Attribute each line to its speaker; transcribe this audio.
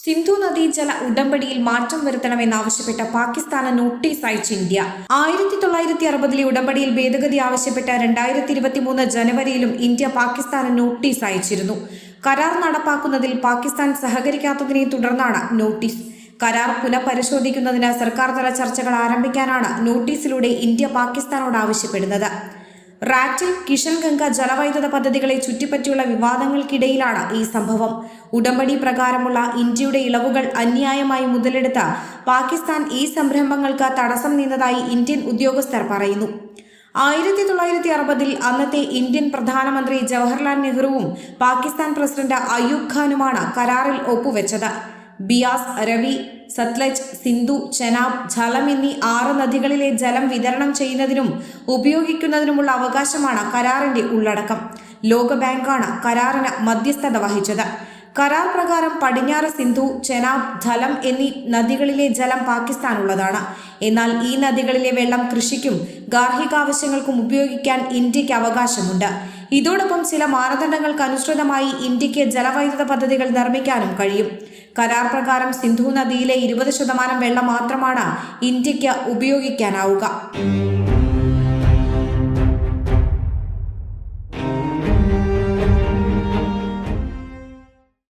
Speaker 1: സിന്ധു നദീജല ഉടമ്പടിയിൽ മാറ്റം വരുത്തണമെന്നാവശ്യപ്പെട്ട പാകിസ്ഥാന് നോട്ടീസ് അയച്ച് ഇന്ത്യ. 1960 ഉടമ്പടിയിൽ ഭേദഗതി ആവശ്യപ്പെട്ട 2023 ജനുവരിയിലും ഇന്ത്യ പാകിസ്ഥാന് നോട്ടീസ് അയച്ചിരുന്നു. കരാർ നടപ്പാക്കുന്നതിൽ പാകിസ്ഥാൻ സഹകരിക്കാത്തതിനെ തുടർന്നാണ് നോട്ടീസ്. കരാർ പുനഃപരിശോധിക്കുന്നതിന് സർക്കാർ തല ചർച്ചകൾ ആരംഭിക്കാനാണ് നോട്ടീസിലൂടെ ഇന്ത്യ പാകിസ്ഥാനോട് ആവശ്യപ്പെടുന്നത്. റാറ്റിൽ കിഷൻഗംഗ ജലവൈദ്യുത പദ്ധതികളെ ചുറ്റിപ്പറ്റിയുള്ള വിവാദങ്ങൾക്കിടയിലാണ് ഈ സംഭവം. ഉടമ്പടി പ്രകാരമുള്ള ഇന്ത്യയുടെ ഇളവുകൾ അന്യായമായി മുതലെടുത്ത് പാകിസ്ഥാൻ ഈ സംരംഭങ്ങൾക്ക് തടസ്സം നിന്നതായി ഇന്ത്യൻ ഉദ്യോഗസ്ഥർ പറയുന്നു. 1960 അന്നത്തെ ഇന്ത്യൻ പ്രധാനമന്ത്രി ജവഹർലാൽ നെഹ്റുവും പാകിസ്ഥാൻ പ്രസിഡന്റ് അയൂബ് ഖാനുമാണ് കരാറിൽ ഒപ്പുവെച്ചത്. ബിയാസ്, രവി, സത്ലജ്, സിന്ധു, ചെനാബ്, ഝലം എന്നീ 6 നദികളിലെ ജലം വിതരണം ചെയ്യുന്നതിനും ഉപയോഗിക്കുന്നതിനുമുള്ള അവകാശമാണ് കരാറിന്റെ ഉള്ളടക്കം. ലോകബാങ്കാണ് കരാറിന് മധ്യസ്ഥത വഹിച്ചത്. കരാർ പ്രകാരം പടിഞ്ഞാറ് സിന്ധു, ചെനാബ്, ഝലം എന്നീ നദികളിലെ ജലം പാകിസ്ഥാനുള്ളതാണ്. എന്നാൽ ഈ നദികളിലെ വെള്ളം കൃഷിക്കും ഗാർഹികാവശ്യങ്ങൾക്കും ഉപയോഗിക്കാൻ ഇന്ത്യക്ക് അവകാശമുണ്ട്. ഇതോടൊപ്പം ചില മാനദണ്ഡങ്ങൾക്ക് അനുസൃതമായി ഇന്ത്യക്ക് ജലവൈദ്യുത പദ്ധതികൾ നിർമ്മിക്കാനും കഴിയും. കരാർ പ്രകാരം സിന്ധു നദിയിലെ 20% വെള്ളം മാത്രമാണ് ഇന്ത്യക്ക് ഉപയോഗിക്കാനാവുക.